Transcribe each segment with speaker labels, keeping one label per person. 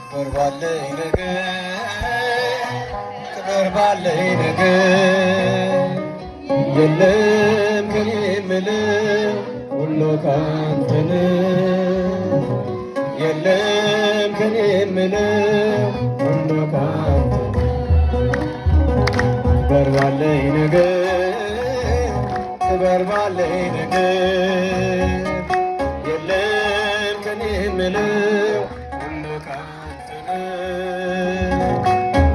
Speaker 1: ክብር ባለኝ ነገር ክብር ባለኝ ነገር የለም ከኔ የምለው ሁሉ ካንተ ነው። የለም ከኔ የምለው ሁሉ ካንተ ክብር ባለኝ ነገር ክብር ባለኝ ነገር የለም ከኔ የምለው ሁሉ ካንተ ነው።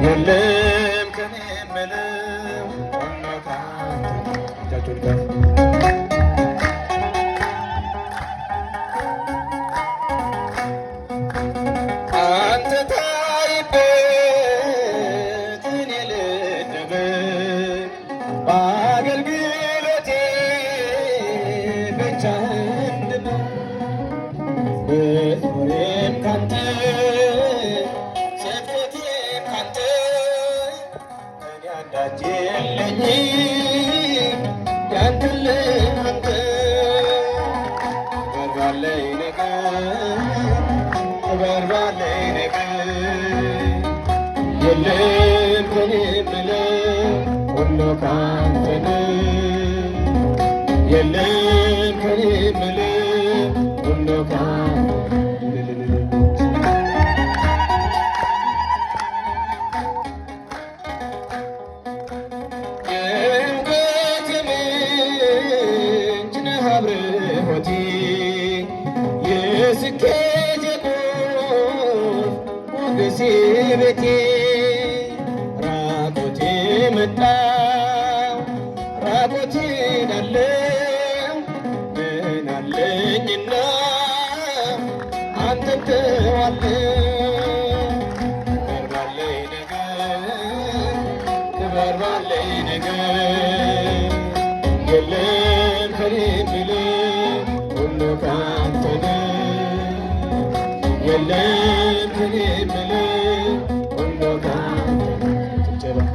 Speaker 1: የለም ከኔ የምለው ሁሉ ካንተ ነው። እጃችሁን ከፍ አንተ ታይበት እኔ ልደበቅ በአገልግሎቴ ብቻህን ድመቅ መዝሙሬም ካንተ ስብከቴም ካንተ እኔ አንዳች የለኝም ያንተልህ አንተ ክብር ባለኝ ነገር ክብር ባለኝ ነገር የለም ከኔ የምለው ሁሉ ካንተ ነው። የለም ከኔ የምለው ሁሉ ካንተ የእውቀቴ ምንጭ ነህ አብርሆቴ የስኬቴ ቁልፍ ሞገሴ ቤቴ ራቆቴ መጣሁ ራቆቴ እሄዳለሁ ምን አለኝና አንተን ተዋለሁ ክብር ባለኝ ነገር ክብር ባለኝ ነገር የለም ከኔ የምለው ሁሉ ካንተ ነው። የለም ከኔ የምለው ሁሉ ካንተ ነው።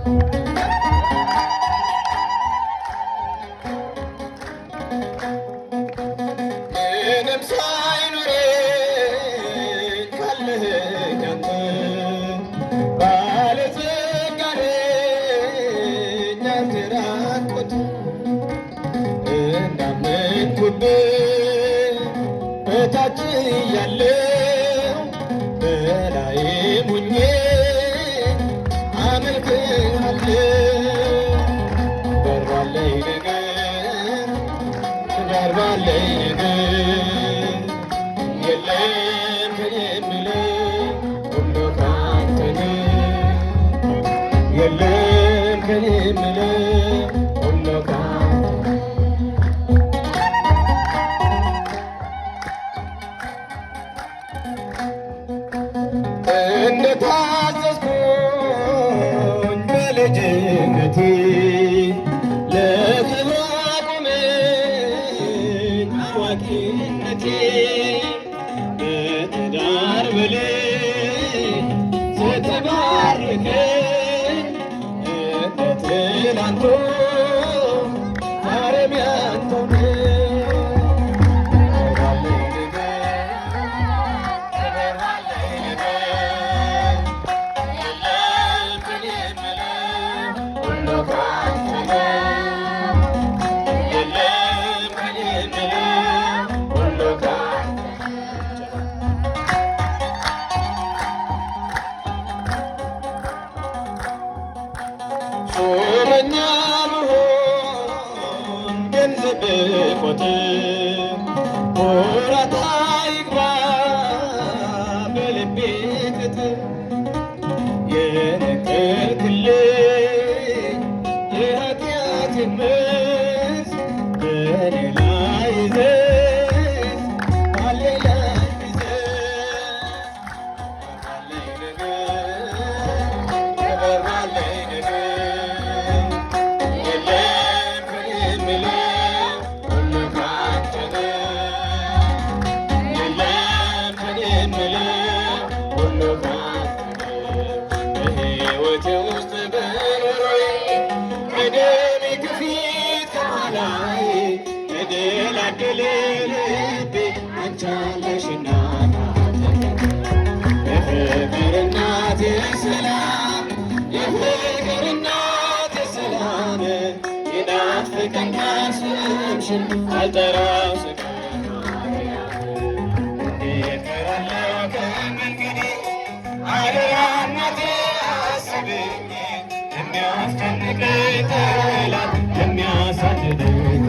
Speaker 1: ምንም ሳይኖረኝ ካለኸኝ አንተ ባለጸጋ ነኝ አልተራቆትም እንዳመንኩብህ በታች እያለሁ በላይም ሆኜ አመልክሃለሁ ክብር ባለኝ ነገር ክብር ባለኝ ነገር የለም ከኔ የምለው ሁሉ ካንተ ነው። የለም ከኔ የምለው ሁሉ ካንተ እንደታዘዝኩኝ በልጅነቴ ለክብር አቁመኝ አዋቂነቴ በትዳር በልጅ ስትባርከኝ እንደ ትናንቱ ዛሬም ያንተው ነኝ። ጾመኛ ብሆን ገንዘብ ብቆጥር ወራት አይግባ በልቤ ቅጥር የነገርክልኝ የኃጢአቴን መርዝ በኔ ላይ ይዘዝ ባለኝ ላይ ይዘዝ ክብር ባለኝ ነገር የለም ከኔ የምለው ሁሉ ካንተ ነው። የለም ከኔ የምለው ሁሉ ካንተ ነው። ስምሽን አልጠራው ስቀር እንዴት ቀራለሁ ከመንገዴ አደራ እናቴ አስብኝ የሚያስጨንቀኝ ጠላት የሚያሳድደኝ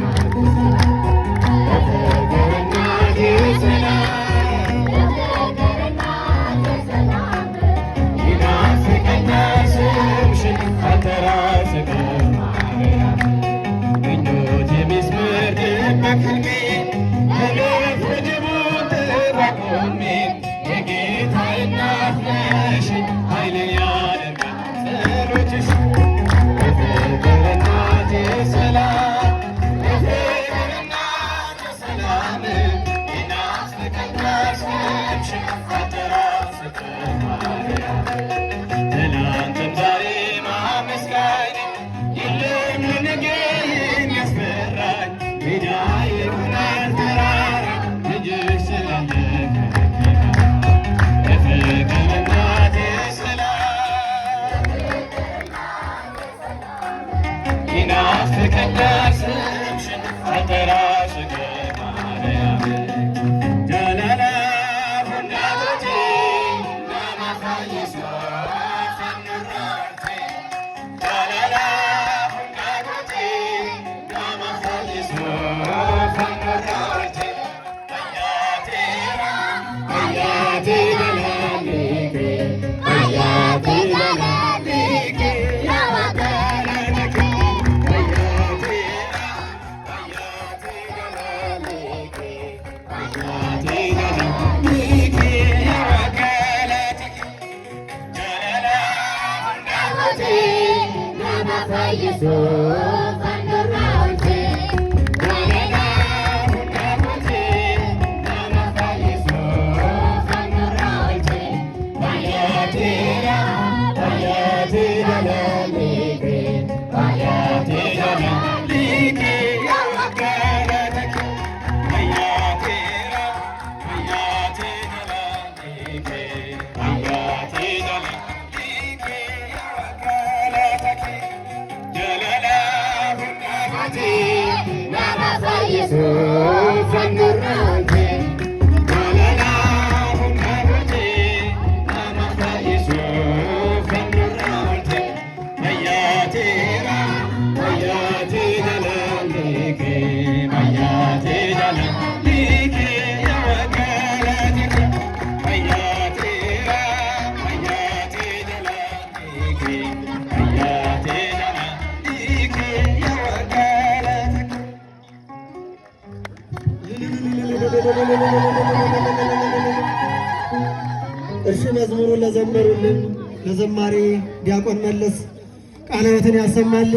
Speaker 1: በፍቅር እናቴ ሰላም ይናፍቀኛል ስምሽን አልጠራው ስቀር ምኞቴ ቢስምር ድብቅ ሕልሜ እልፍ ወጀቡን ተቋቁሜ የጌታዬ እናት ነሽ ኃይልን ያደርጋል ጸሎትሽ የፍቅር እናቴ ሰላም የፍቅር እናቴ ሰላም ይናፍቀኛል ስምሽን አልጠራው ስቀር ማርያም ትናንትም ዛሬም አመስጋኝ የለም ለነገ የሚያስፈራኝ ሜዳ ይሆናል ተራራ ልጅሽ ስላለ የፍቅር እናቴ ሰላም ይናፍቀኛል ስምሽን አልጠራው ስቀር ማርያም ጃላላ ሁናቶቴ ናማፋይሶ ፈኑራቴ ጃላላ ሁናቶቴ ናማፋይሶ ፈኑራቴ አያቴራ አያቴ ገላሊኬ አያቴ ገላሊኬ ያዋቀላነኬ አያቴራ አያቴ ገላሊኬ አያቴ ገላሊኬ ያዋቀላነኬ ጃላላ ሁናቶቴ
Speaker 2: Namafayiso Fandoraute
Speaker 1: ጃላላ ሁናቶቴ ናማፋይሶ
Speaker 2: Fandoraute
Speaker 1: አያቴራ አያቴ ገላሊኬ አያቴ ገላሊኬ ያዋቀላነኬ አያቴራ አያቴ ገላሊኬ አያቴ ገላሊኬ ያዋቀላነኬ ጃላላ ሁናቶቴ
Speaker 2: Namafayiso Fandoraute
Speaker 1: ጃላላ ሁናቶቴ ናማፋይሶ ፈኑራቴ አያቴራ አያቴ ገላሊኬ አያቴ ገላሊኬ ያዋቀላነኬ አያቴራ አያቴ ገላሊኬ አያቴ ገላሊኬ ያዋቀላነኬ
Speaker 3: እሺ መዝሙሩን ለዘመሩልን ለዘማሪ ዲያቆን መለስ ቃለ ሕይወትን ያሰማልን።